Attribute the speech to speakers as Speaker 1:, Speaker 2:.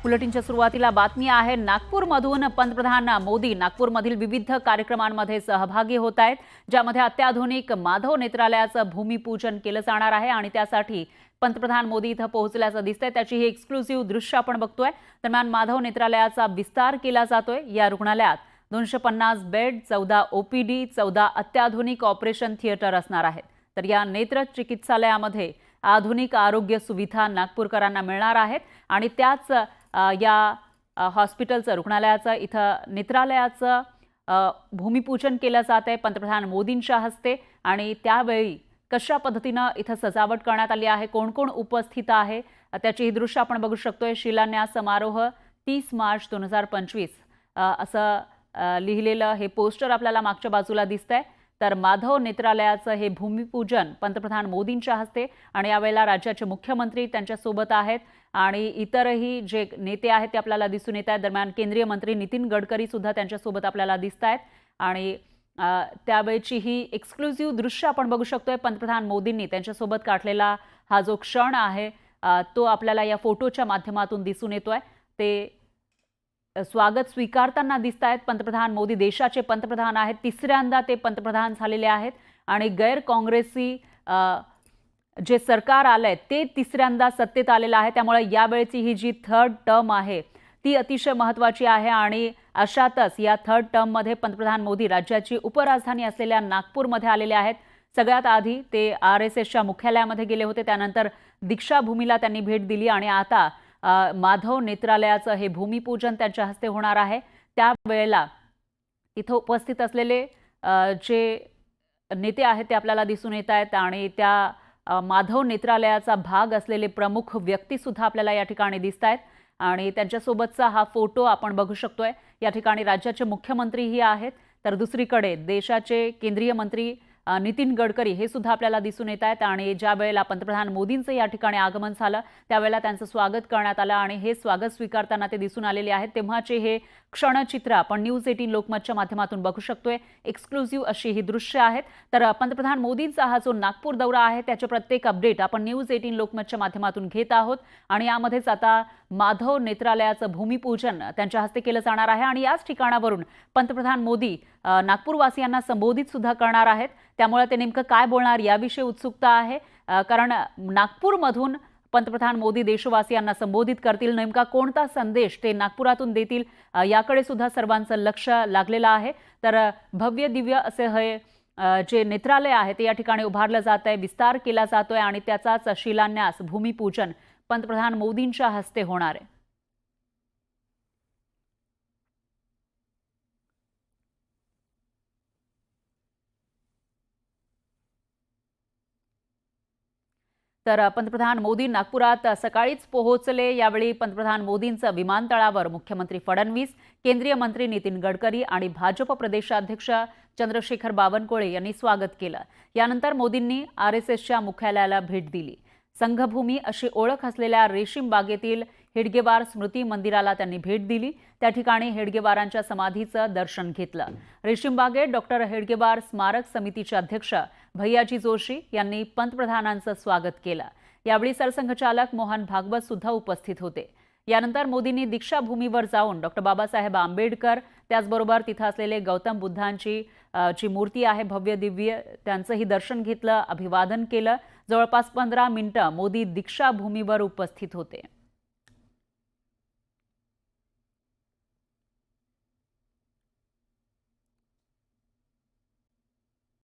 Speaker 1: बुलेटिनच्या सुरुवातीला बातमी आहे नागपूरमधून पंतप्रधान मोदी नागपूरमधील विविध कार्यक्रमांमध्ये सहभागी होत आहेत, ज्यामध्ये अत्याधुनिक माधव नेत्रालयाचं भूमिपूजन केलं जाणार आहे आणि त्यासाठी पंतप्रधान मोदी इथं पोहोचल्याचं दिसतंय। त्याची ही एक्सक्लुसिव्ह दृश्य आपण बघतोय। दरम्यान माधव नेत्रालयाचा विस्तार केला जातोय। या रुग्णालयात 250 बेड, 14 ओपीडी, 14 अत्याधुनिक ऑपरेशन थिएटर असणार आहेत। तर या नेत्र चिकित्सालयामध्ये आधुनिक आरोग्य सुविधा नागपूरकरांना मिळणार आहेत आणि त्याच या हॉस्पिटलचं रुग्णालयाचं इथं नेत्रालयाचं भूमिपूजन केलं जात आहे पंतप्रधान मोदींच्या हस्ते। आणि त्यावेळी कशा पद्धतीनं इथं सजावट करण्यात आली आहे, कोण कोण उपस्थित आहे, त्याची ही दृश्य आपण बघू शकतोय। शिलान्यास समारोह 30 मार्च 2025 असं लिहिलेलं हे पोस्टर आपल्याला मागच्या बाजूला दिसतंय। तर माधव नेत्रालयाचं हे भूमिपूजन पंतप्रधान मोदींच्या हस्ते आणि यावेळेला राज्याचे मुख्यमंत्री त्यांच्या सोबत आहेत आणि इतरही जे नेते आहेत ते आपल्याला दिसून येत आहेत। दरम्यान केंद्रीय मंत्री नितीन गडकरी सुद्धा त्यांच्या सोबत आपल्याला दिसत आहेत आणि त्यावेळची ही एक्सक्लुसिव्ह दृश्य आपण बघू शकतोय। पंतप्रधान मोदींनी त्यांच्यासोबत काढलेला हा जो क्षण आहे तो आपल्याला या फोटोच्या माध्यमातून दिसून येतोय। ते स्वागत स्वीकारताना दिसत आहेत। पंतप्रधान मोदी देशाचे पंतप्रधान आहेत, तिसऱ्यांदा ते पंतप्रधान झालेले आहेत आणि गैर काँग्रेसी जे सरकार आलंय ते तिसऱ्यांदा सत्तेत आलेलं आहे। त्यामुळे यावेळची ही जी थर्ड टर्म आहे ती अतिशय महत्त्वाची आहे आणि अशातच या थर्ड टर्ममध्ये पंतप्रधान मोदी राज्याची उपराजधानी असलेल्या नागपूरमध्ये आलेले आहेत। सगळ्यात आधी ते RSSच्या मुख्यालयामध्ये गेले होते, त्यानंतर दीक्षाभूमीला त्यांनी भेट दिली आणि आता माधव नेत्रालयाचं हे भूमिपूजन त्यांच्या हस्ते होणार आहे। त्यावेळेला इथं उपस्थित असलेले जे नेते आहेत ते आपल्याला दिसून येत आहेत आणि त्या माधव नेत्रालयाचा भाग असलेले प्रमुख व्यक्ती सुद्धा आपल्याला या ठिकाणी दिसत आहेत आणि त्यांच्यासोबतचा हा फोटो आपण बघू शकतोय। या ठिकाणी राज्याचे मुख्यमंत्रीही आहेत, तर दुसरीकडे देशाचे केंद्रीय मंत्री नितीन गडकरी हे सुद्धा आपल्याला दिसून येत आहेत आणि ज्या वेळेला पंतप्रधान मोदींचं या ठिकाणी आगमन झालं त्यावेळेला त्यांचं स्वागत करण्यात आलं आणि हे स्वागत स्वीकारताना ते दिसून आलेले आहेत। तेव्हाचे हे क्षणचित्र आपण न्यूज 18 लोकमतच्या माध्यमातून बघू शकतोय। एक्सक्लुसिव्ह अशी ही दृश्य आहेत। तर पंतप्रधान मोदींचा हा जो नागपूर दौरा आहे त्याचे प्रत्येक अपडेट आपण न्यूज 18 लोकमतच्या माध्यमातून घेत आहोत आणि यामध्येच आता माधव नेत्रालयाचं भूमिपूजन त्यांच्या हस्ते केलं जाणार आहे आणि याच ठिकाणावरून पंतप्रधान मोदी नागपूरवासियांना संबोधित सुद्धा करणार आहेत। त्यामुळे ते नेमकं काय बोलणार याविषयी उत्सुकता आहे, कारण नागपूरमधून पंतप्रधान मोदी देशवासियांना संबोधित करतील, नेमका कोणता संदेश ते नागपुरातून देतील याकडे सुद्धा सर्वांचं लक्ष लागलेलं आहे। तर भव्य दिव्य असे हे जे नेत्रालय आहे ते या ठिकाणी उभारलं जात आहे, विस्तार केला जातोय आणि त्याचाच शिलान्यास भूमिपूजन पंतप्रधान मोदींच्या हस्ते होणार आहे। तर पंतप्रधान मोदी नागपुरात सकाळीच पोहोचले। यावेळी पंतप्रधान मोदींचं विमानतळावर मुख्यमंत्री फडणवीस, केंद्रीय मंत्री नितीन गडकरी आणि भाजप प्रदेशाध्यक्ष चंद्रशेखर बावनकुळे यांनी स्वागत केलं। यानंतर मोदींनी RSSच्या मुख्यालयाला भेट दिली। संघभूमी अशी ओळख असलेल्या रेशीम बागेतील हेडगेवार स्मृती मंदिराला त्यांनी भेट दिली। त्या ठिकाणी हेडगेवारांच्या समाधीचं दर्शन घेतलं। रेशीम बागेत डॉक्टर हेडगेवार स्मारक समितीचे अध्यक्ष भैयाजी जोशी यांनी पंतप्रधानांचं स्वागत केलं। यावेळी सरसंघचालक मोहन भागवत सुद्धा उपस्थित होते। यानंतर मोदींनी दीक्षाभूमीवर जाऊन डॉक्टर बाबासाहेब आंबेडकर, त्याचबरोबर तिथं असलेले गौतम बुद्धांची जी मूर्ती आहे भव्य दिव्य त्यांचंही दर्शन घेतलं, अभिवादन केलं। जवळपास 15 मिनिटं मोदी दीक्षाभूमीवर उपस्थित होते।